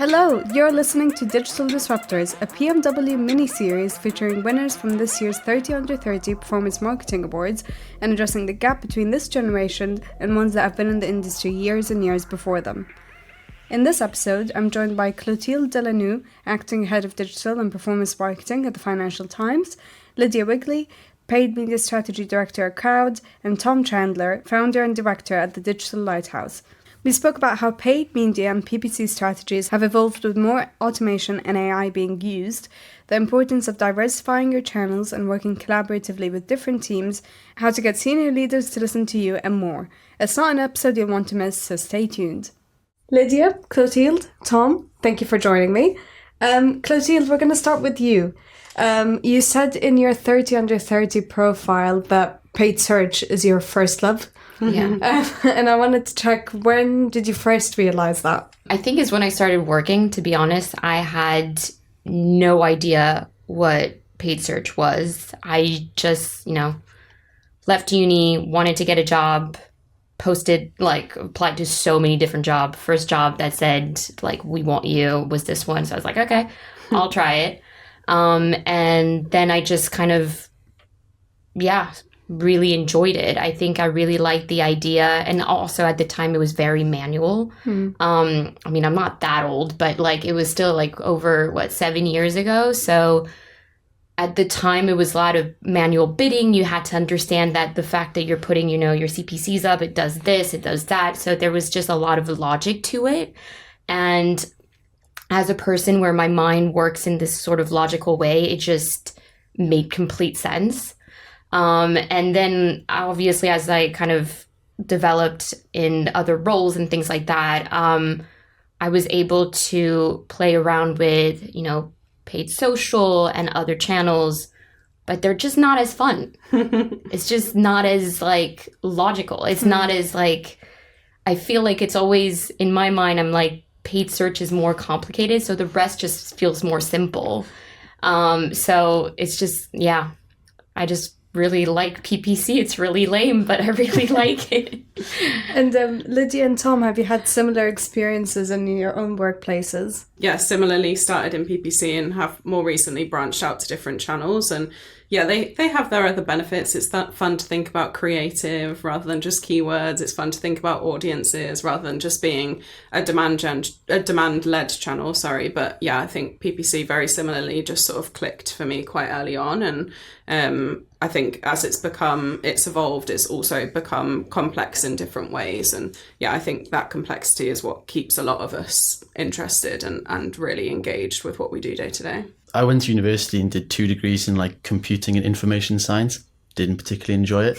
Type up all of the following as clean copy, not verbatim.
Hello, you're listening to Digital Disruptors, a PMW mini-series featuring winners from this year's 30 Under 30 Performance Marketing Awards and addressing the gap between this generation and ones that have been in the industry years and years before them. In this episode, I'm joined by Clotilde de La Noue, Acting Head of Digital and Performance Marketing at the Financial Times, Lydia Wigley, Paid Media Strategy Director at Croud, and Tom Chandler, Founder and Director at the Digital Lighthouse. We spoke about how paid media and PPC strategies have evolved with more automation and AI being used, the importance of diversifying your channels and working collaboratively with different teams, how to get senior leaders to listen to you, and more. It's not an episode you'll want to miss, so stay tuned. Lydia, Clotilde, Tom, thank you for joining me. Clotilde, we're going to start with you. You said in your 30 Under 30 profile that paid search is your first love. Yeah. And I wanted to check, when did you first realize that? I think it's when I started working, to be honest. I had no idea what paid search was. I just, left uni, wanted to get a job, applied to so many different jobs. First job that said, we want you was this one. So I was like, okay, I'll try it. And then I just kind of, really enjoyed it. I think I really liked the idea. And also at the time it was very manual. I'm not that old, but it was still over 7 years ago. So at the time it was a lot of manual bidding. You had to understand that the fact that you're putting, your CPCs up, it does this, it does that. So there was just a lot of logic to it. And as a person where my mind works in this sort of logical way, it just made complete sense. And then obviously as I kind of developed in other roles and things like that, I was able to play around with, paid social and other channels, but they're just not as fun. It's just not as logical. It's not as I feel like it's always in my mind, I'm paid search is more complicated. So the rest just feels more simple. So it's just, I just really like PPC. It's really lame, but I really like it. And Lydia and Tom, have you had similar experiences in your own workplaces? Yeah, similarly started in PPC and have more recently branched out to different channels. And they have their other benefits. It's that fun to think about creative rather than just keywords. It's fun to think about audiences rather than just being a demand-led channel. But I think PPC very similarly just sort of clicked for me quite early on. And I think as it's evolved, it's also become complex in different ways. And I think that complexity is what keeps a lot of us interested and really engaged with what we do day to day. I went to university and did 2 degrees in computing and information science. Didn't particularly enjoy it.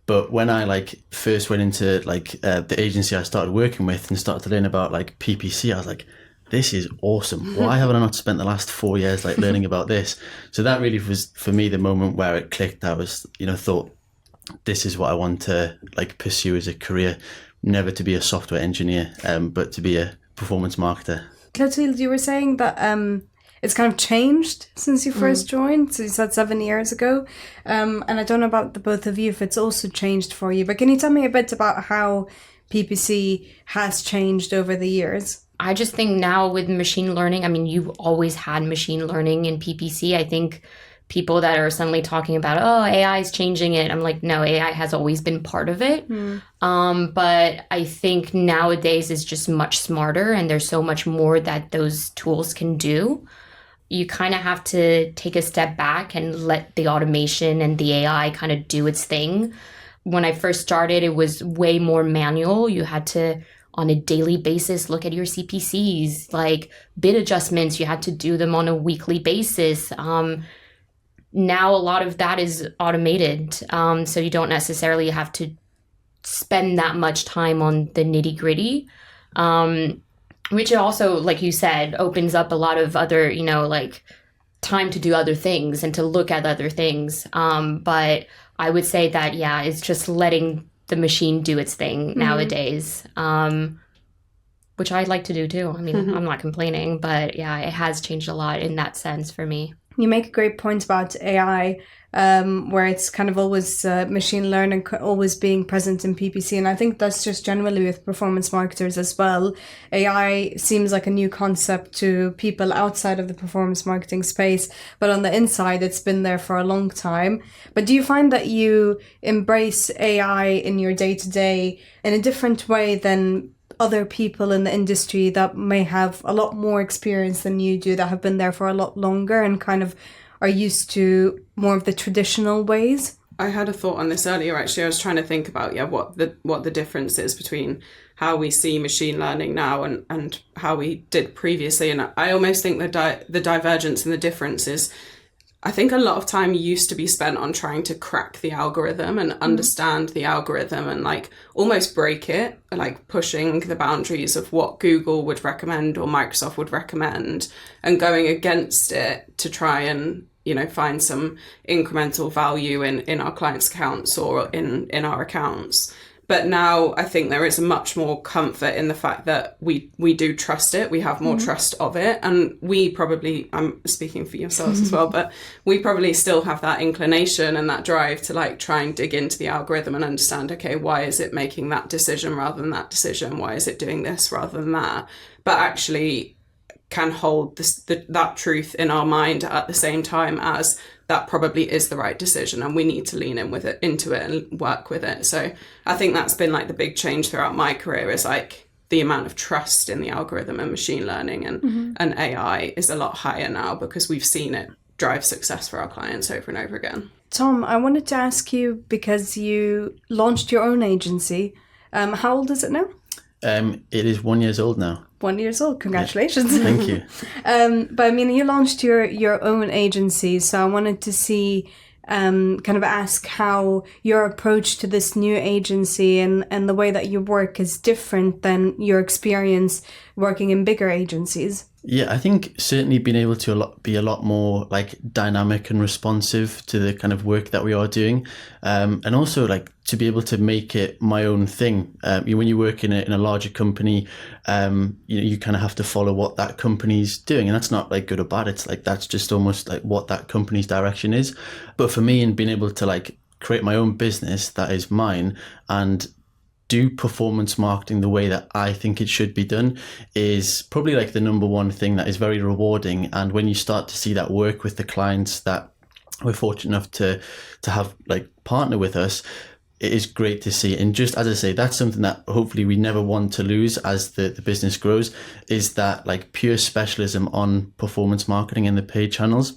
But when I first went into the agency I started working with and started to learn about PPC, I was like, this is awesome. Why haven't I not spent the last 4 years learning about this? So that really was for me the moment where it clicked. I was, thought this is what I want to pursue as a career, never to be a software engineer, but to be a performance marketer. Clotilde, you were saying that it's kind of changed since you first joined. So you said 7 years ago. And I don't know about the both of you if it's also changed for you, but can you tell me a bit about how PPC has changed over the years? I just think now with machine learning, you've always had machine learning in PPC. I think people that are suddenly talking about, AI is changing it. I'm like, no, AI has always been part of it. But I think nowadays it's just much smarter and there's so much more that those tools can do. You kind of have to take a step back and let the automation and the AI kind of do its thing. When I first started, it was way more manual. You had to, on a daily basis, look at your CPCs, bid adjustments. You had to do them on a weekly basis. Now a lot of that is automated. So you don't necessarily have to spend that much time on the nitty gritty. Which also, like you said, opens up a lot of other, time to do other things and to look at other things. But I would say that, it's just letting the machine do its thing nowadays, which I like to do too. I'm not complaining, but it has changed a lot in that sense for me. You make a great point about AI, where it's kind of always machine learning always being present in PPC. And I think that's just generally with performance marketers as well. AI seems like a new concept to people outside of the performance marketing space, but on the inside, it's been there for a long time. But do you find that you embrace AI in your day-to-day in a different way than other people in the industry that may have a lot more experience than you do, that have been there for a lot longer and kind of are used to more of the traditional ways? I had a thought on this earlier, actually. I was trying to think about, what the difference is between how we see machine learning now and how we did previously. And I almost think the divergence and the difference is, I think a lot of time used to be spent on trying to crack the algorithm and understand the algorithm and like almost break it, like pushing the boundaries of what Google would recommend or Microsoft would recommend and going against it to try and, find some incremental value in our clients' accounts or in our accounts. But now I think there is a much more comfort in the fact that we do trust it. We have more trust of it. And we probably, I'm speaking for yourselves as well, but we probably still have that inclination and that drive to like try and dig into the algorithm and understand, okay, why is it making that decision rather than that decision? Why is it doing this rather than that? But actually can hold that truth in our mind at the same time as that probably is the right decision and we need to lean into it and work with it. So I think that's been like the big change throughout my career, is like the amount of trust in the algorithm and machine learning and AI is a lot higher now because we've seen it drive success for our clients over and over again. Tom, I wanted to ask you, because you launched your own agency. How old is it now? It is 1 year old now. 1 year old. Congratulations. Yeah. Thank you. But I mean, you launched your own agency, so I wanted to see, kind of ask how your approach to this new agency and the way that you work is different than your experience working in bigger agencies. Yeah, I think certainly being able to be a lot more like dynamic and responsive to the kind of work that we are doing, and also like to be able to make it my own thing. When you work in a larger company, you kind of have to follow what that company's doing, and that's not like good or bad. It's like that's just almost like what that company's direction is. But for me, in being able to like create my own business that is mine and do performance marketing the way that I think it should be done is probably like the number one thing that is very rewarding. And when you start to see that work with the clients that we're fortunate enough to have like partner with us, it is great to see. And just as I say, that's something that hopefully we never want to lose as the business grows, is that like pure specialism on performance marketing in the paid channels.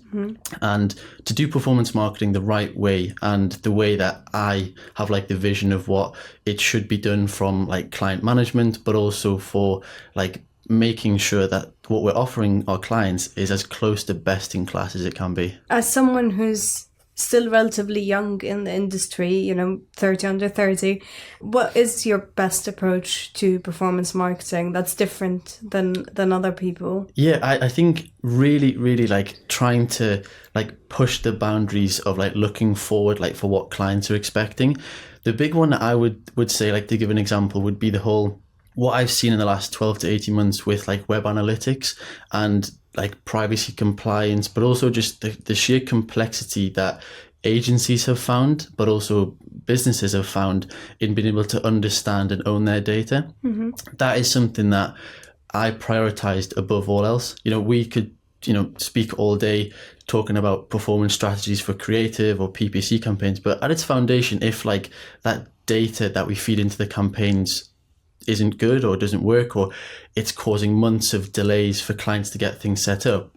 And to do performance marketing the right way and the way that I have like the vision of what it should be done from like client management, but also for like making sure that what we're offering our clients is as close to best in class as it can be. As someone who's still relatively young in the industry, 30 under 30, what is your best approach to performance marketing that's different than other people? Yeah, I think really, really like trying to like push the boundaries of like looking forward, like for what clients are expecting. The big one that I would say, like to give an example, would be the whole, what I've seen in the last 12 to 18 months with like web analytics and like privacy compliance, but also just the sheer complexity that agencies have found, but also businesses have found in being able to understand and own their data. That is something that I prioritized above all else. We could, speak all day talking about performance strategies for creative or PPC campaigns, but at its foundation, if like that data that we feed into the campaigns isn't good or doesn't work, or it's causing months of delays for clients to get things set up,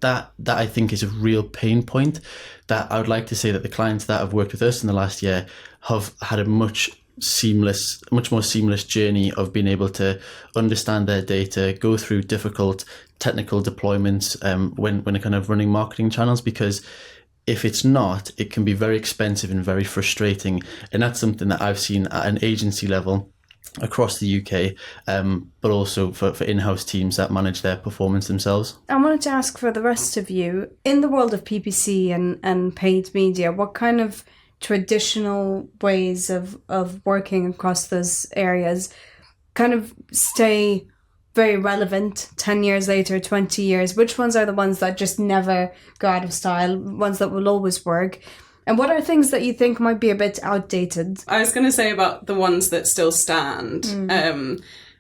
that I think is a real pain point that I would like to say that the clients that have worked with us in the last year have had a much more seamless journey of being able to understand their data, go through difficult technical deployments when kind of running marketing channels, because if it's not, it can be very expensive and very frustrating. And that's something that I've seen at an agency level across the UK, but also for in-house teams that manage their performance themselves. I wanted to ask for the rest of you, in the world of PPC and paid media, what kind of traditional ways of working across those areas kind of stay very relevant 10 years later, 20 years? Which ones are the ones that just never go out of style, ones that will always work? And what are things that you think might be a bit outdated? I was going to say about the ones that still stand.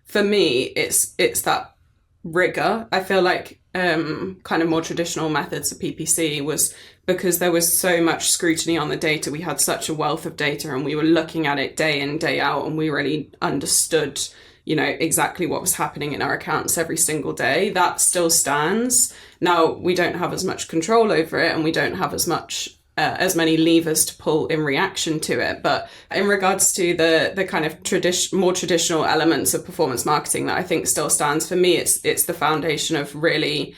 For me, it's that rigor. I feel like kind of more traditional methods of PPC was because there was so much scrutiny on the data. We had such a wealth of data and we were looking at it day in, day out, and we really understood, you know, exactly what was happening in our accounts every single day. That still stands. Now, we don't have as much control over it and we don't have as as many levers to pull in reaction to it. But in regards to the kind of more traditional elements of performance marketing that I think still stands, for me, it's the foundation of really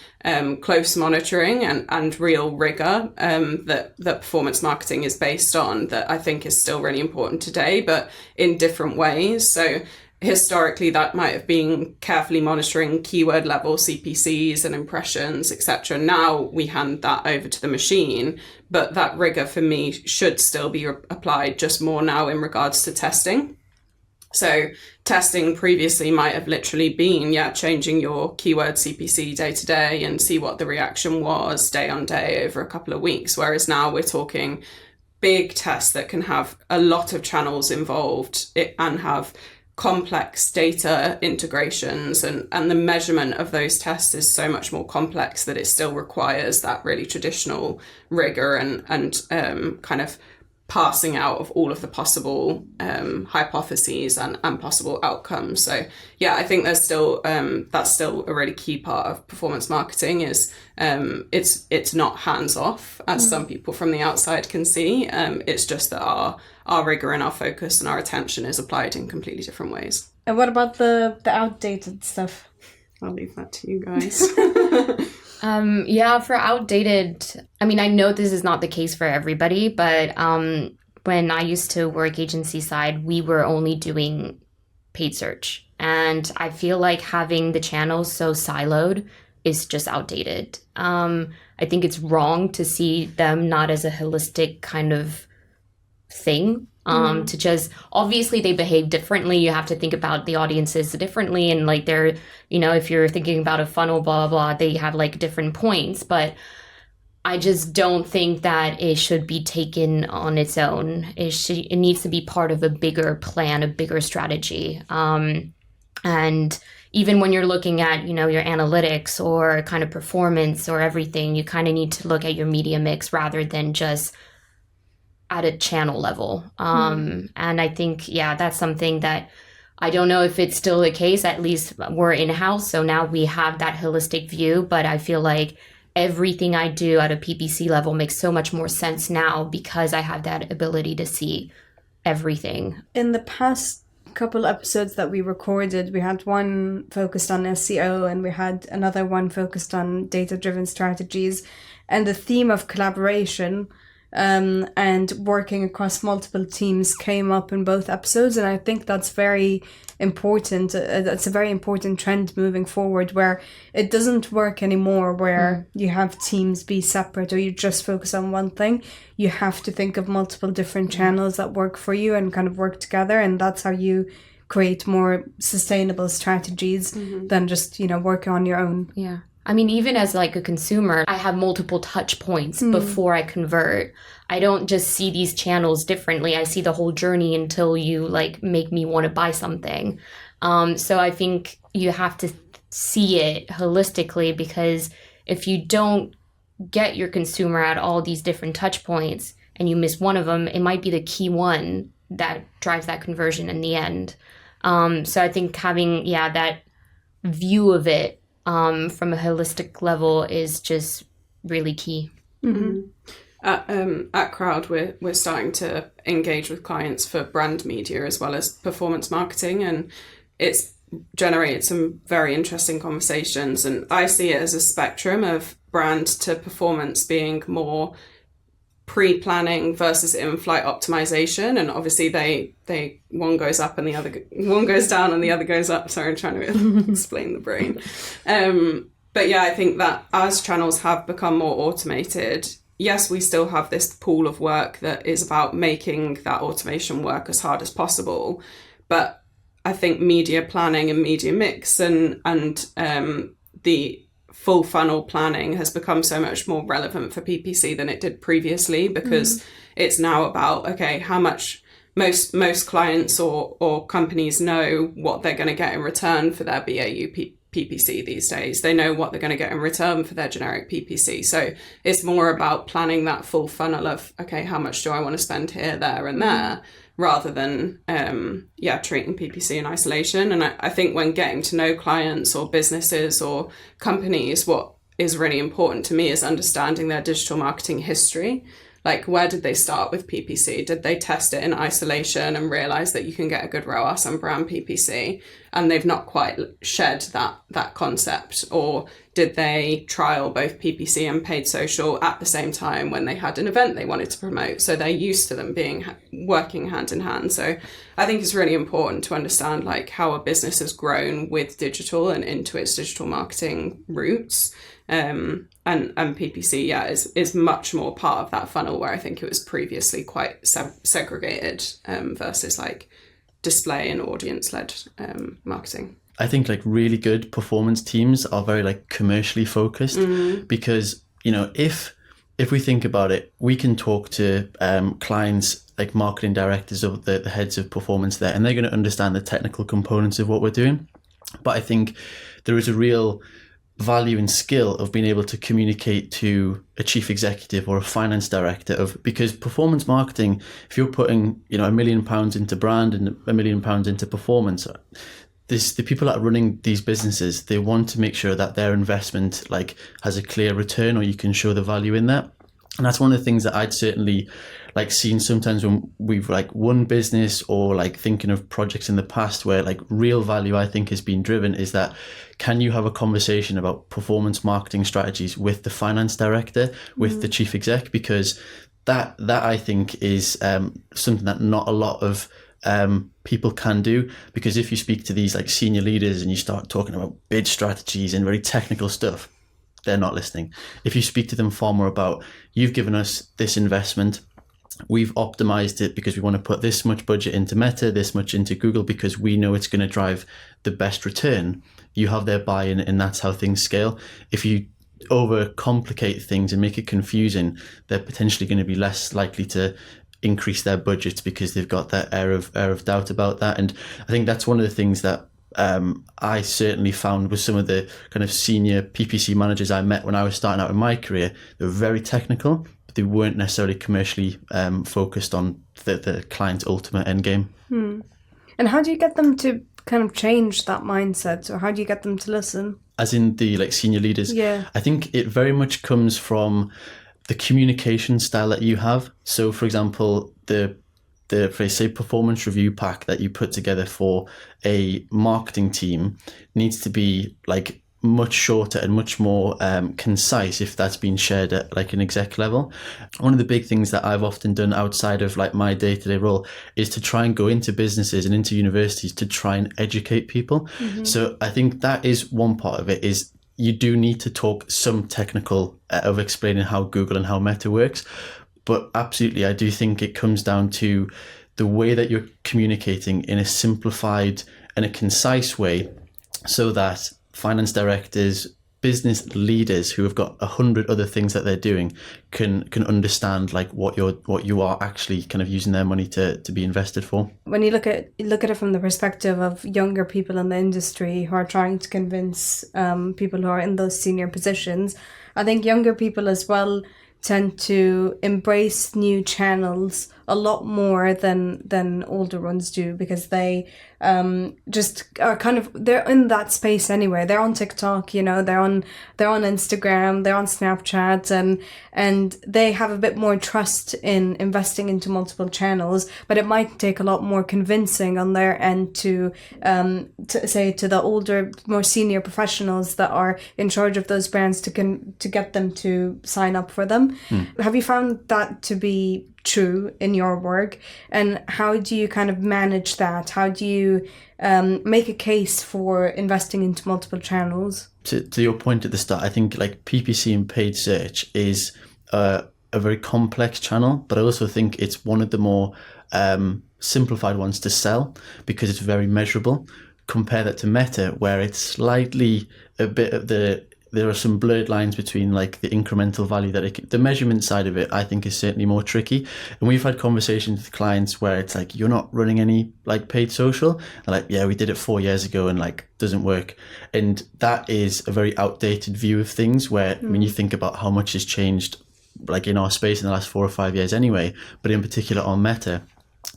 close monitoring and real rigor that performance marketing is based on, that I think is still really important today, but in different ways. So historically, that might have been carefully monitoring keyword level CPCs and impressions, etc. Now we hand that over to the machine, but that rigor for me should still be applied, just more now in regards to testing. So testing previously might have literally been, changing your keyword CPC day to day and see what the reaction was day on day over a couple of weeks. Whereas now we're talking big tests that can have a lot of channels involved and have complex data integrations, and the measurement of those tests is so much more complex that it still requires that really traditional rigor and kind of passing out of all of the possible hypotheses and possible outcomes. So I think there's still that's still a really key part of performance marketing is it's not hands off as some people from the outside can see. It's just that our rigor and our focus and our attention is applied in completely different ways. And what about the outdated stuff? I'll leave that to you guys. For outdated, I mean, I know this is not the case for everybody, but when I used to work agency side, we were only doing paid search. And I feel like having the channels so siloed is just outdated. I think it's wrong to see them not as a holistic kind of thing. To just, obviously they behave differently. You have to think about the audiences differently. And like they're, if you're thinking about a funnel, blah, blah, blah, they have like different points. But I just don't think that it should be taken on its own. It needs to be part of a bigger plan, a bigger strategy. And even when you're looking at, your analytics or kind of performance or everything, you kind of need to look at your media mix rather than just at a channel level. And I think, that's something that I don't know if it's still the case. At least we're in-house, so now we have that holistic view. But I feel like everything I do at a PPC level makes so much more sense now because I have that ability to see everything. In the past couple episodes that we recorded, we had one focused on SEO and we had another one focused on data-driven strategies, and the theme of collaboration and working across multiple teams came up in both episodes. And I think that's very important. That's a very important trend moving forward, where it doesn't work anymore where you have teams be separate or you just focus on one thing. You have to think of multiple different channels that work for you and kind of work together. And that's how you create more sustainable strategies than just, working on your own. Yeah. I mean, even as like a consumer, I have multiple touch points before I convert. I don't just see these channels differently. I see the whole journey until you like make me want to buy something. So I think you have to see it holistically, because if you don't get your consumer at all these different touch points and you miss one of them, it might be the key one that drives that conversion in the end. So I think having, that view of it from a holistic level is just really key. At Croud, we're starting to engage with clients for brand media as well as performance marketing, and it's generated some very interesting conversations. And I see it as a spectrum of brand to performance being more pre-planning versus in-flight optimization, and obviously they one goes up and the other one goes down and the other goes up. Sorry, I'm trying to explain the brain. But I think that as channels have become more automated, yes, we still have this pool of work that is about making that automation work as hard as possible, but I think media planning and media mix and the full funnel planning has become so much more relevant for PPC than it did previously, because it's now about, okay, how much most clients or companies know what they're going to get in return for their BAU PPC these days. They know what they're going to get in return for their generic PPC. So it's more about planning that full funnel of, okay, how much do I want to spend here, there and there, rather than, treating PPC in isolation. And I think when getting to know clients or businesses or companies, what is really important to me is understanding their digital marketing history. Like, where did they start with PPC? Did they test it in isolation and realize that you can get a good ROAS on brand PPC and they've not quite shed that concept? Or did they trial both PPC and paid social at the same time when they had an event they wanted to promote? So they're used to them working hand in hand. So I think it's really important to understand like how a business has grown with digital and into its digital marketing roots. And PPC, is much more part of that funnel, where I think it was previously quite segregated versus like display and audience-led marketing. I think like really good performance teams are very like commercially focused, because, you know, if we think about it, we can talk to clients like marketing directors or the heads of performance there, and they're going to understand the technical components of what we're doing. But I think there is a real value and skill of being able to communicate to a chief executive or a finance director because performance marketing, if you're putting, you know, £1 million into brand and £1 million into performance, the people that are running these businesses, they want to make sure that their investment like has a clear return, or you can show the value in that. And that's one of the things that I'd certainly like seen sometimes when we've like won business, or like thinking of projects in the past where like real value I think has been driven, is that can you have a conversation about performance marketing strategies with the finance director, with the chief exec? Because that I think is something that not a lot of people can do. Because if you speak to these like senior leaders and you start talking about bid strategies and very technical stuff, they're not listening. If you speak to them far more about, you've given us this investment, we've optimized it because we want to put this much budget into Meta, this much into Google, because we know it's going to drive the best return. You have their buy-in, and that's how things scale. If you overcomplicate things and make it confusing, they're potentially going to be less likely to increase their budgets because they've got that air of doubt about that. And I think that's one of the things that I certainly found with some of the kind of senior PPC managers I met when I was starting out in my career. They were very technical, but they weren't necessarily commercially focused on the client's ultimate end game. And how do you get them to kind of change that mindset, or how do you get them to listen? As in the like senior leaders? Yeah. I think it very much comes from the communication style that you have. So for example, the say performance review pack that you put together for a marketing team needs to be like much shorter and much more concise if that's been shared at like an exec level. One of the big things that I've often done outside of like my day-to-day role is to try and go into businesses and into universities to try and educate people. So I think that is one part of it, is you do need to talk some technical of explaining how Google and how Meta works. But absolutely, I do think it comes down to the way that you're communicating in a simplified and a concise way, so that finance directors, business leaders who have got 100 other things that they're doing can understand like what you are actually kind of using their money to be invested for. When you look at it from the perspective of younger people in the industry who are trying to convince people who are in those senior positions, I think younger people as well tend to embrace new channels a lot more than older ones do, because they just are kind of, they're in that space anyway. They're on TikTok, you know, they're on Instagram, they're on Snapchat, and they have a bit more trust in investing into multiple channels. But it might take a lot more convincing on their end to say to the older, more senior professionals that are in charge of those brands to get them to sign up for them. Have you found that to be true in your work, and how do you kind of manage that? How do you make a case for investing into multiple channels? To your point at the start, I think like PPC and paid search is a very complex channel, but I also think it's one of the more simplified ones to sell because it's very measurable. Compare that to Meta, where it's slightly a bit of there are some blurred lines between like the incremental value that the measurement side of it, I think, is certainly more tricky. And we've had conversations with clients where it's like, you're not running any like paid social. They're like, yeah, we did it 4 years ago and like doesn't work. And that is a very outdated view of things where when you think about how much has changed like in our space in the last 4 or 5 years anyway, but in particular on Meta,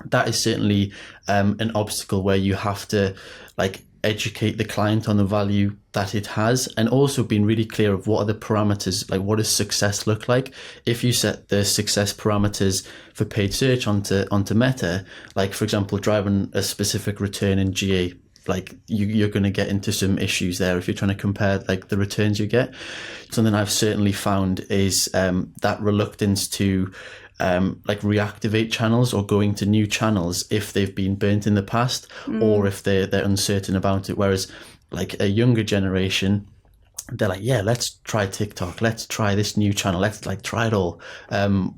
that is certainly an obstacle where you have to like educate the client on the value that it has, and also being really clear of what are the parameters, like what does success look like. If you set the success parameters for paid search onto Meta, like for example driving a specific return in GA, like you're going to get into some issues there if you're trying to compare like the returns you get. Something I've certainly found is that reluctance to like reactivate channels or going to new channels if they've been burnt in the past or if they're uncertain about it. Whereas like a younger generation, they're like, yeah, let's try TikTok, let's try this new channel, let's like try it all.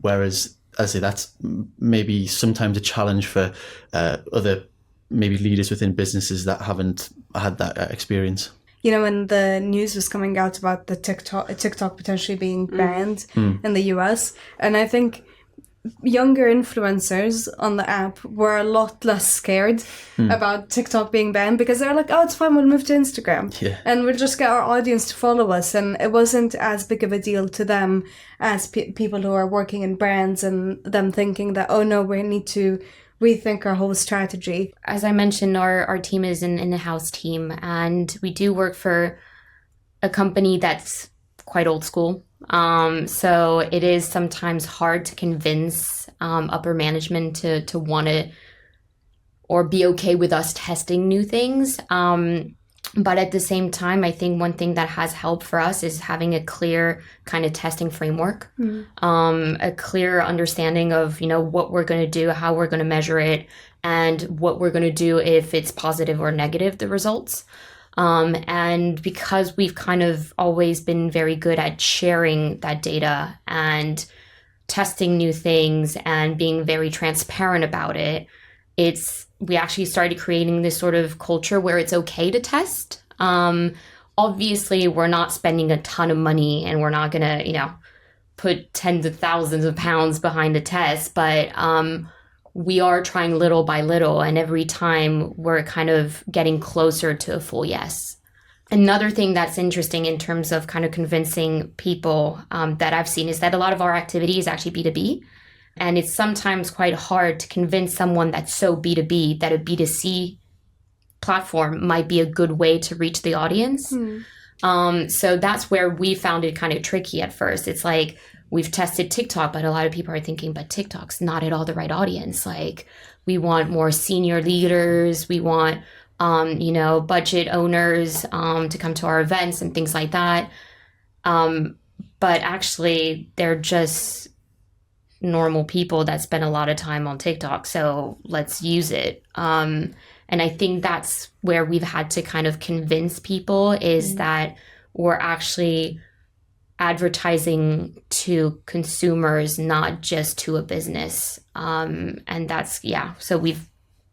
Whereas I say that's maybe sometimes a challenge for other maybe leaders within businesses that haven't had that experience. You know, when the news was coming out about the TikTok potentially being banned in the US, and I think younger influencers on the app were a lot less scared about TikTok being banned because they're like, oh, it's fine, we'll move to Instagram and we'll just get our audience to follow us. And it wasn't as big of a deal to them as people who are working in brands and them thinking that, oh no, we need to rethink our whole strategy. As I mentioned, our team is an in-house team, and we do work for a company that's quite old school. So it is sometimes hard to convince upper management to want to or be okay with us testing new things. But at the same time, I think one thing that has helped for us is having a clear kind of testing framework, a clear understanding of, you know, what we're going to do, how we're going to measure it, and what we're going to do if it's positive or negative, the results. And because we've kind of always been very good at sharing that data and testing new things and being very transparent about it, we actually started creating this sort of culture where it's okay to test. Obviously, we're not spending a ton of money and we're not going to, you know, put tens of thousands of pounds behind a test, but we are trying little by little, and every time we're kind of getting closer to a full yes. Another thing that's interesting in terms of kind of convincing people that I've seen is that a lot of our activity is actually B2B. And it's sometimes quite hard to convince someone that's so B2B that a B2C platform might be a good way to reach the audience. So that's where we found it kind of tricky at first. It's like, we've tested TikTok, but a lot of people are thinking, but TikTok's not at all the right audience. Like, we want more senior leaders. We want, you know, budget owners to come to our events and things like that. But actually, they're just normal people that spend a lot of time on TikTok. So let's use it. And I think that's where we've had to kind of convince people is that we're actually advertising to consumers, not just to a business. And that's, so we've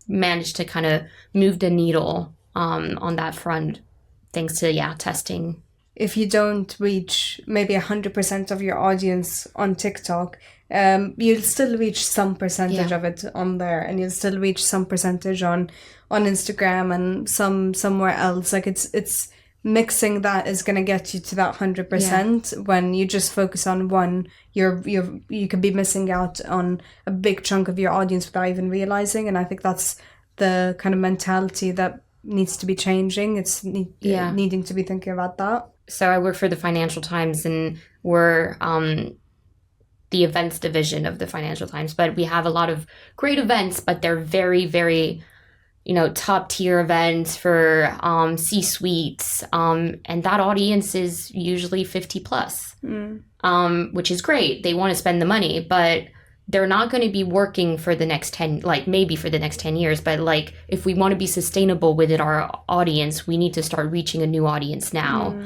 managed to kind of move the needle on that front, thanks to, testing. If you don't reach maybe 100% of your audience on TikTok, you'll still reach some percentage of it on there, and you'll still reach some percentage on Instagram and somewhere else. Like it's mixing that is going to get you to that 100%. When you just focus on one, you could be missing out on a big chunk of your audience without even realizing. And I think that's the kind of mentality that needs to be changing. It's needing to be thinking about that. So I work for the Financial Times, and we're the events division of the Financial Times. But we have a lot of great events, but they're very, very, top tier events for C-suites. And that audience is usually 50 plus, which is great. They want to spend the money, but they're not going to be working for the next 10, maybe for the next 10 years. But if we want to be sustainable within our audience, we need to start reaching a new audience now.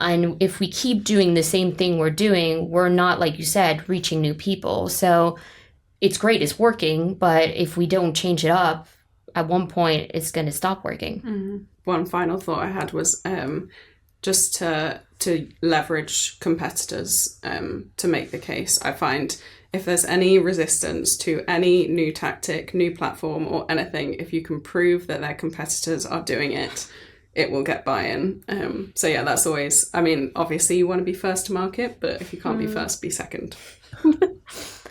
And if we keep doing the same thing we're doing, we're not, like you said, reaching new people. So it's great, it's working, but if we don't change it up, at one point it's going to stop working. Mm-hmm. One final thought I had was just to leverage competitors to make the case. I find if there's any resistance to any new tactic, new platform or anything, if you can prove that their competitors are doing it, it will get buy-in. So yeah, that's always, I mean, obviously you want to be first to market, but if you can't be first, be second.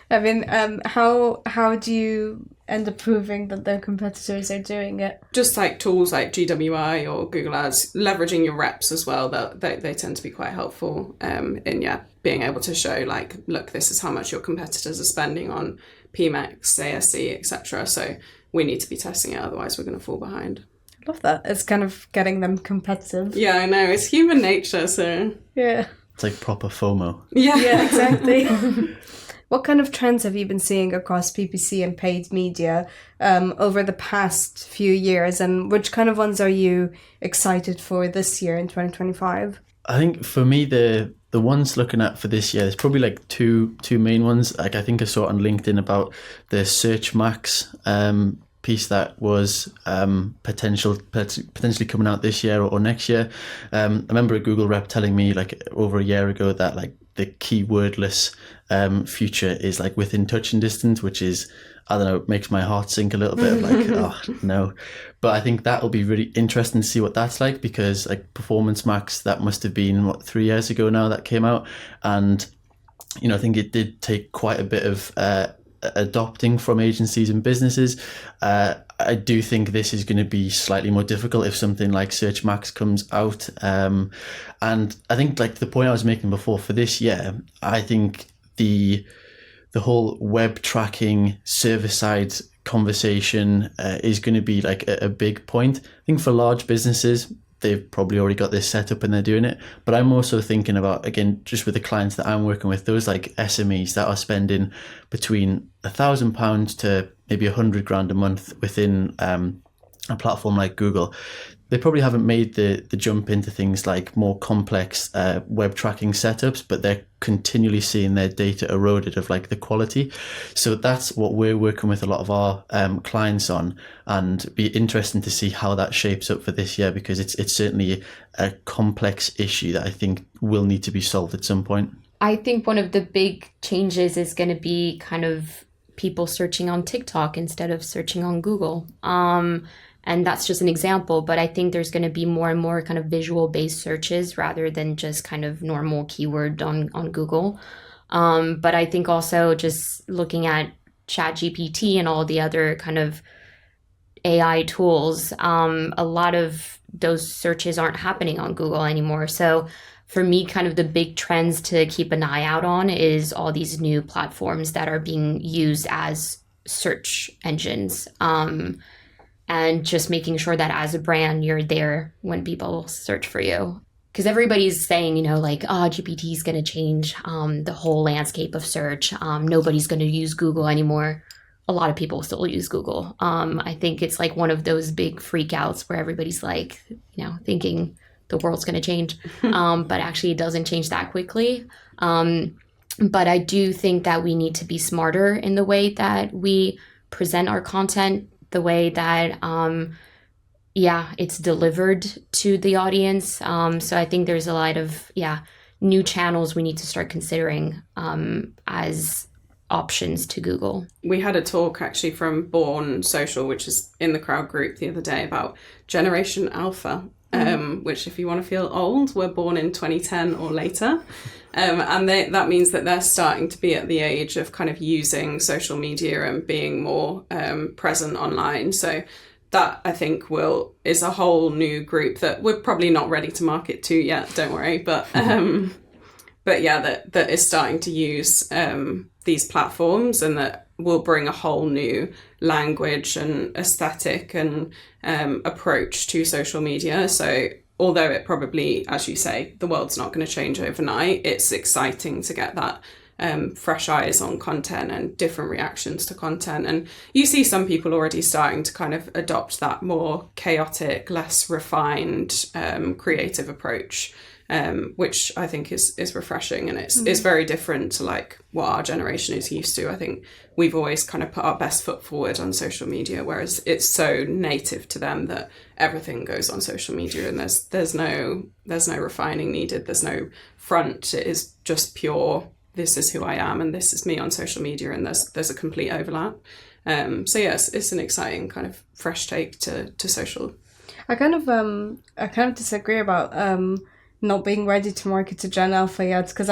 I mean, how do you end up proving that their competitors are doing it? Just like tools like GWI or Google Ads, leveraging your reps as well. They tend to be quite helpful in being able to show like, look, this is how much your competitors are spending on PMEX, ASC, etc. So we need to be testing it, otherwise we're going to fall behind. I love that. It's kind of getting them competitive. Yeah, I know. It's human nature, so... Yeah. It's like proper FOMO. Yeah, exactly. What kind of trends have you been seeing across PPC and paid media over the past few years, and which kind of ones are you excited for this year in 2025? I think for me, the ones looking at for this year, there's probably like two main ones. Like I think I saw on LinkedIn about the Search Max piece that was potentially coming out this year or next year. I remember a Google rep telling me like over a year ago that like the keywordless future is like within touching distance, which is, I don't know, it makes my heart sink a little bit of like, oh no. But I think that'll be really interesting to see what that's like, because like Performance Max, that must have been 3 years ago now that came out. And, you know, I think it did take quite a bit of adopting from agencies and businesses. I do think this is going to be slightly more difficult if something like Search Max comes out. And I think like the point I was making before for this year, I think the whole web tracking server side conversation is going to be like a big point. I think for large businesses, they've probably already got this set up and they're doing it. But I'm also thinking about, again, just with the clients that I'm working with, those like SMEs that are spending between £1,000 to maybe £100,000 a month within a platform like Google. They probably haven't made the jump into things like more complex web tracking setups, but they're continually seeing their data eroded of like the quality. So that's what we're working with a lot of our clients on, and it'd be interesting to see how that shapes up for this year, because it's certainly a complex issue that I think will need to be solved at some point. I think one of the big changes is going to be kind of people searching on TikTok instead of searching on Google. And that's just an example, but I think there's going to be more and more kind of visual-based searches rather than just kind of normal keyword on Google. But I think also just looking at ChatGPT and all the other kind of AI tools, a lot of those searches aren't happening on Google anymore. So for me, kind of the big trends to keep an eye out on is all these new platforms that are being used as search engines. And just making sure that as a brand, you're there when people search for you. Because everybody's saying, you know, like, oh, GPT is going to change the whole landscape of search. Nobody's going to use Google anymore. A lot of people still use Google. I think it's like one of those big freakouts where everybody's like, you know, thinking the world's going to change. But actually it doesn't change that quickly. But I do think that we need to be smarter in the way that we present our content, the way that, it's delivered to the audience. So I think there's a lot of, new channels we need to start considering as options to Google. We had a talk actually from Born Social, which is in the Croud group the other day, about Generation Alpha, which if you want to feel old, were born in 2010 or later. And that means that they're starting to be at the age of kind of using social media and being more present online. So that, I think, is a whole new group that we're probably not ready to market to yet, don't worry. But that is starting to use these platforms, and that will bring a whole new language and aesthetic and approach to social media. So although it probably, as you say, the world's not going to change overnight, it's exciting to get that fresh eyes on content and different reactions to content. And you see some people already starting to kind of adopt that more chaotic, less refined, creative approach, which I think is refreshing, and it's very different to like what our generation is used to. I think we've always kind of put our best foot forward on social media, whereas it's so native to them that everything goes on social media, and there's no refining needed. There's no front. It is just pure, this is who I am and this is me on social media, and there's a complete overlap. So yes, it's an exciting kind of fresh take to social. I kind of disagree about not being ready to market to Gen Alpha yet, because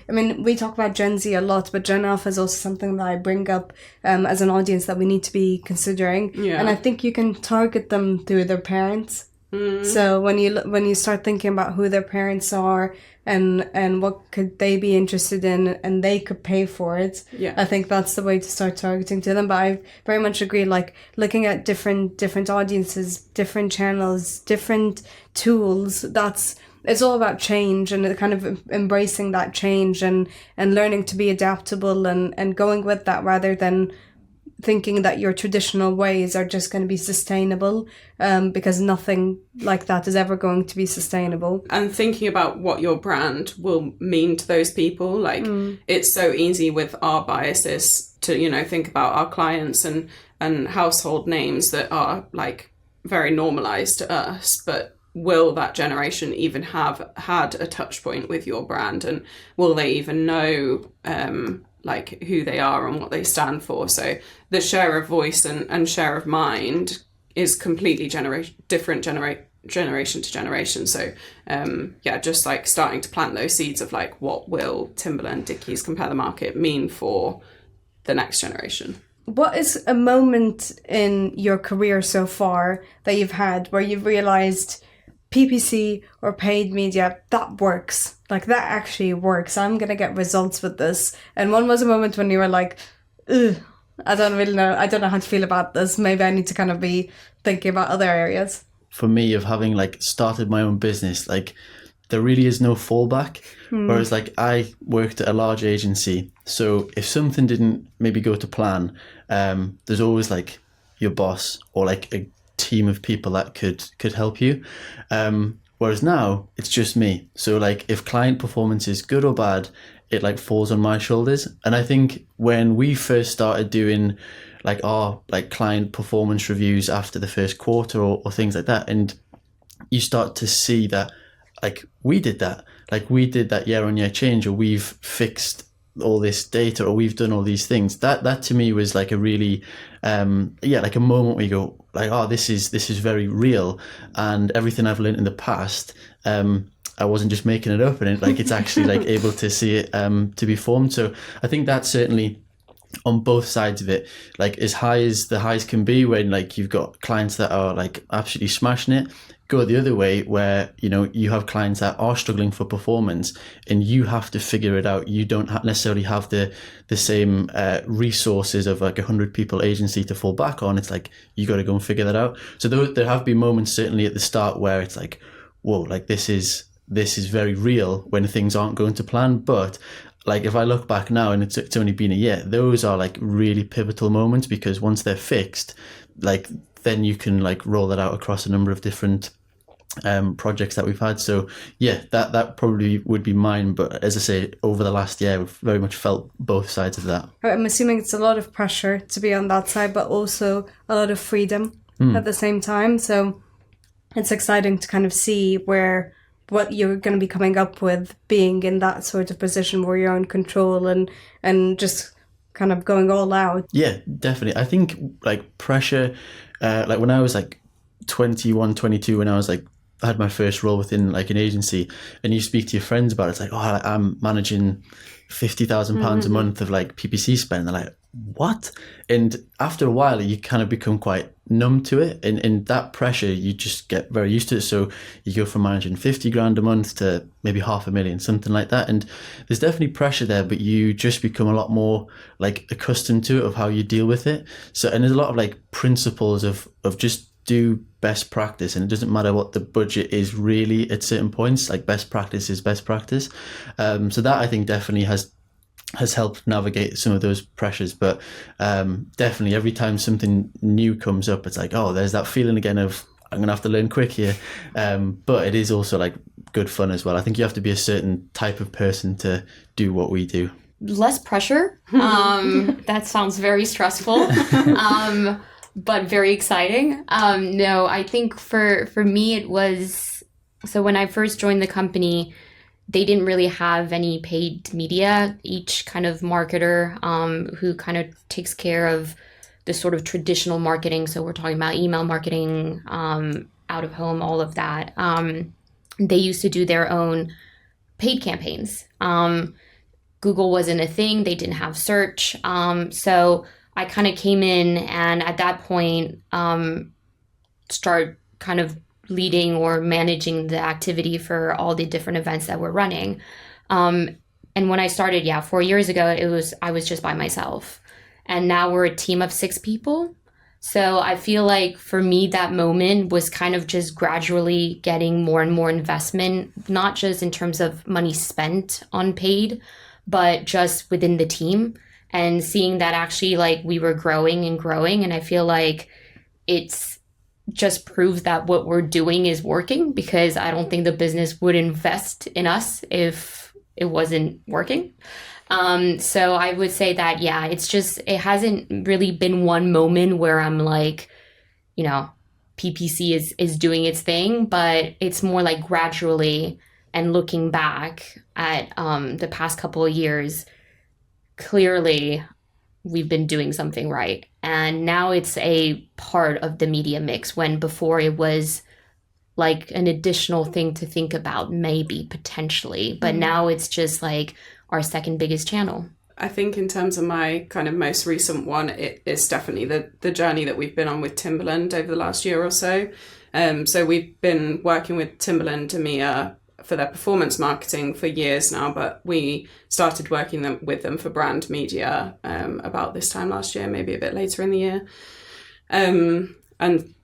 we talk about Gen Z a lot, but Gen Alpha is also something that I bring up as an audience that we need to be considering. Yeah. And I think you can target them through their parents. So when you start thinking about who their parents are and what could they be interested in, and they could pay for it, I think that's the way to start targeting to them. But I very much agree, like looking at different audiences, different channels, different tools, it's all about change, and kind of embracing that change and learning to be adaptable and going with that, rather than thinking that your traditional ways are just going to be sustainable, because nothing like that is ever going to be sustainable. And thinking about what your brand will mean to those people, like it's so easy with our biases to, think about our clients and household names that are like very normalized to us, but will that generation even have had a touch point with your brand, and will they even know like who they are and what they stand for? So the share of voice and share of mind is completely different generation to generation. So just like starting to plant those seeds of like, what will Timberland, Dickies, Compare the Market mean for the next generation? What is a moment in your career so far that you've had where you've realized PPC or paid media, that works? Like, that actually works. I'm going to get results with this. And when was a moment when you were like, ugh, I don't really know. I don't know how to feel about this. Maybe I need to kind of be thinking about other areas. For me, of having like started my own business, like there really is no fallback. Whereas like I worked at a large agency. So if something didn't maybe go to plan, there's always like your boss or like a team of people that could help you. Whereas now it's just me. So like if client performance is good or bad, it like falls on my shoulders. And I think when we first started doing like our like client performance reviews after the first quarter or things like that, and you start to see that like we did that year-on-year change, or we've fixed all this data, or we've done all these things, that to me was like a really like a moment where you go like, oh, this is very real, and everything I've learned in the past, I wasn't just making it up, and it's actually like able to see it to be formed. So I think that's certainly on both sides of it, like as high as the highs can be when like you've got clients that are like absolutely smashing it, go the other way where you have clients that are struggling for performance and you have to figure it out. You don't necessarily have the same resources of like 100 people agency to fall back on. It's like you got to go and figure that out. So there have been moments certainly at the start where it's like, whoa, like this is very real when things aren't going to plan. But like if I look back now and it's only been a year, those are like really pivotal moments, because once they're fixed, like then you can like roll that out across a number of different projects that we've had. So yeah, that probably would be mine. But as I say, over the last year, we've very much felt both sides of that. I'm assuming it's a lot of pressure to be on that side, but also a lot of freedom at the same time. So it's exciting to kind of see what you're going to be coming up with, being in that sort of position where you're in control and just kind of going all out. Yeah, definitely. I think like pressure, like when I was like 21, 22, when I was like, I had my first role within like an agency, and you speak to your friends about it, it's like, oh, I'm managing £50,000 a month of like PPC spend. They're like, what? And after a while, you kind of become quite numb to it, and that pressure, you just get very used to it. So you go from managing 50 grand a month to maybe 500,000, something like that. And there's definitely pressure there, but you just become a lot more like accustomed to it, of how you deal with it. So, and there's a lot of like principles of just do best practice, and it doesn't matter what the budget is really at certain points. Like best practice is best practice. So that I think definitely has has helped navigate some of those pressures. But definitely every time something new comes up, it's like, oh, there's that feeling again of I'm gonna have to learn quick here. But it is also like good fun as well. I think you have to be a certain type of person to do what we do. Less pressure. That sounds very stressful, but very exciting. No, I think for me it was, so when I first joined the company, they didn't really have any paid media. Each kind of marketer who kind of takes care of the sort of traditional marketing, so we're talking about email marketing, out of home, all of that, they used to do their own paid campaigns. Google wasn't a thing. They didn't have search. So I kind of came in and at that point start kind of leading or managing the activity for all the different events that we're running. And when I started, 4 years ago, I was just by myself. And now we're a team of 6 people. So I feel like for me, that moment was kind of just gradually getting more and more investment, not just in terms of money spent on paid, but just within the team and seeing that actually like we were growing and growing. And I feel like it's just proves that what we're doing is working, because I don't think the business would invest in us if it wasn't working. So I would say that, it hasn't really been one moment where I'm like, PPC is doing its thing, but it's more like gradually. And looking back at the past couple of years, clearly we've been doing something right. And now it's a part of the media mix, when before it was like an additional thing to think about, maybe potentially. But now it's just like our second biggest channel. I think in terms of my kind of most recent one, it's definitely the journey that we've been on with Timberland over the last year or so. So we've been working with Timberland EMEA for their performance marketing for years now, but we started working with them for brand media about this time last year, maybe a bit later in the year. And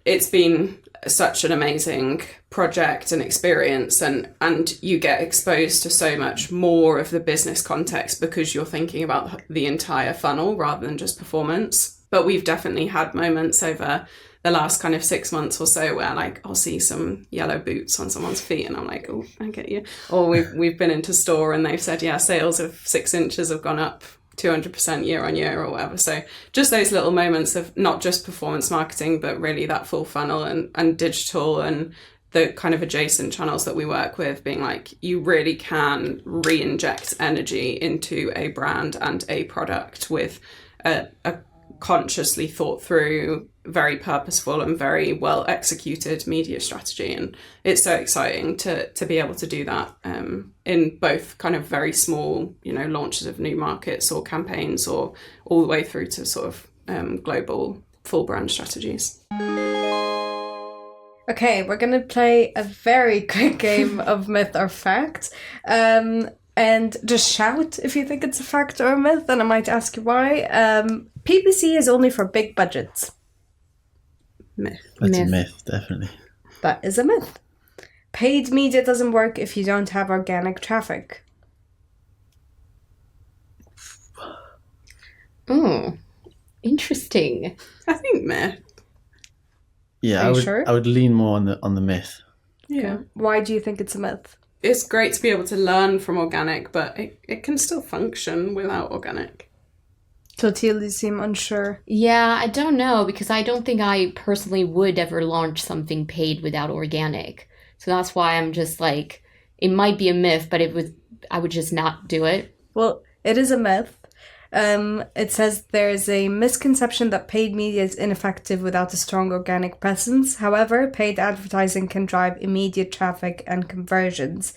it's been such an amazing project and experience, and you get exposed to so much more of the business context because you're thinking about the entire funnel rather than just performance. But we've definitely had moments over the last kind of 6 months or so where like I'll see some yellow boots on someone's feet and I'm like, oh, I get you. Or we've been into store and they've said, sales of 6 inches have gone up 200% year on year or whatever. So just those little moments of not just performance marketing, but really that full funnel and digital and the kind of adjacent channels that we work with, being like, you really can re-inject energy into a brand and a product with a consciously thought through, very purposeful and very well executed media strategy. And it's so exciting to be able to do that in both kind of very small, launches of new markets or campaigns, or all the way through to sort of global full brand strategies. Okay, we're going to play a very quick game of myth or fact. And just shout if you think it's a fact or a myth, and I might ask you why. PPC is only for big budgets. Myth. That's a myth, definitely. That is a myth. Paid media doesn't work if you don't have organic traffic. Oh, interesting. I think myth. Yeah, I would lean more on the myth. Yeah. Okay. Why do you think it's a myth? It's great to be able to learn from organic, but it can still function without organic. Clotilde, you seem unsure. Yeah, I don't know, because I don't think I personally would ever launch something paid without organic. So that's why I'm just like, it might be a myth, but I would just not do it. Well, it is a myth. It says there is a misconception that paid media is ineffective without a strong organic presence. However, paid advertising can drive immediate traffic and conversions.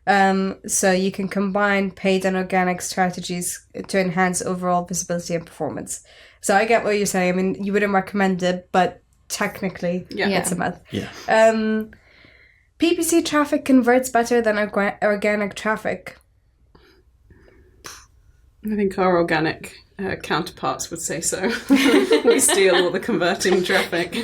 So you can combine paid and organic strategies to enhance overall visibility and performance. So I get what you're saying. I mean, you wouldn't recommend it, but technically it's a myth. Yeah. PPC traffic converts better than organic traffic. I think our organic counterparts would say so. We steal all the converting traffic.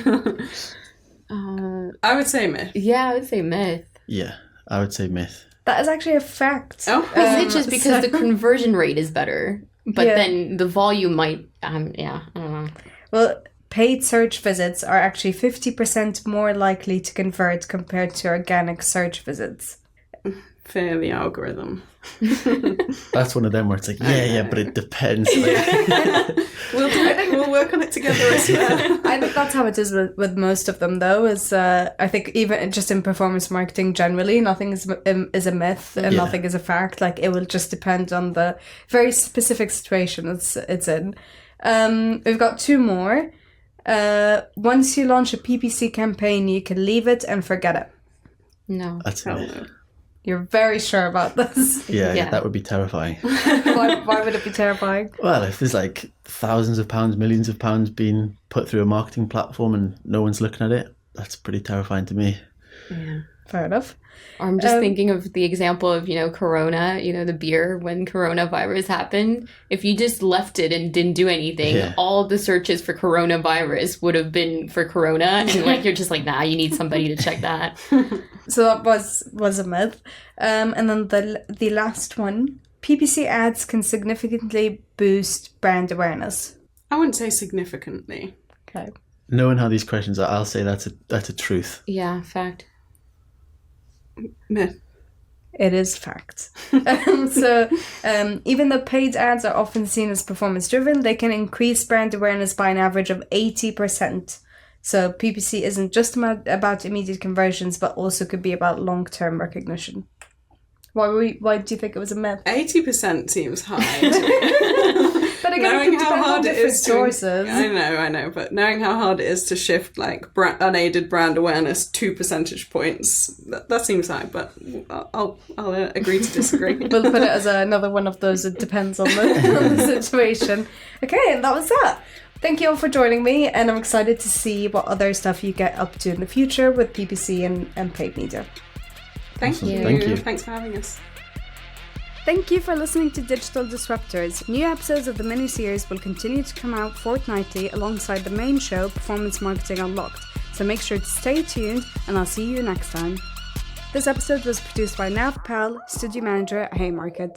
I would say myth. Yeah, I would say myth. Yeah, I would say myth. That is actually a fact. Oh. Is it just because the conversion rate is better? But Yeah. then the volume might, I don't know. Well, paid search visits are actually 50% more likely to convert compared to organic search visits. Fear the algorithm. That's one of them where it's like, yeah, but it depends. Like, We'll do it. We'll work on it together, I swear. I think that's how it is with most of them, though. Is I think even just in performance marketing generally, nothing is a myth and Yeah. nothing is a fact. Like it will just depend on the very specific situation it's in. We've got 2 more. Once you launch a PPC campaign, you can leave it and forget it. No. that's Oh, it. no. You're very sure about this. Yeah, that would be terrifying. Why would it be terrifying? Well, if there's like thousands of pounds, millions of pounds being put through a marketing platform and no one's looking at it, that's pretty terrifying to me. Yeah. Fair enough. Or I'm just thinking of the example of, Corona, the beer when coronavirus happened. If you just left it and didn't do anything, all the searches for coronavirus would have been for Corona. And you're just like, nah, you need somebody to check that. So that was a myth. And then the last one, PPC ads can significantly boost brand awareness. I wouldn't say significantly. Okay. Knowing how these questions are, I'll say that's a truth. Yeah, fact. Myth. It is fact. Even though paid ads are often seen as performance driven, they can increase brand awareness by an average of 80%. So PPC isn't just about immediate conversions, but also could be about long-term recognition. Why do you think it was a myth? 80% seems high. But again, Knowing it could how depend on hard it different is to sources. I know, but knowing how hard it is to shift like unaided brand awareness 2 percentage points, that seems high. But I'll agree to disagree. We'll put it as another one of those. It depends on the situation. Okay, and that was that. Thank you all for joining me, and I'm excited to see what other stuff you get up to in the future with PPC and paid media. Thank Awesome. you. Thank you. Thanks for having us. Thank you for listening to Digital Disruptors. New episodes of the miniseries will continue to come out fortnightly alongside the main show, Performance Marketing Unlocked. So make sure to stay tuned, and I'll see you next time. This episode was produced by Nav Pal, studio manager at Haymarket.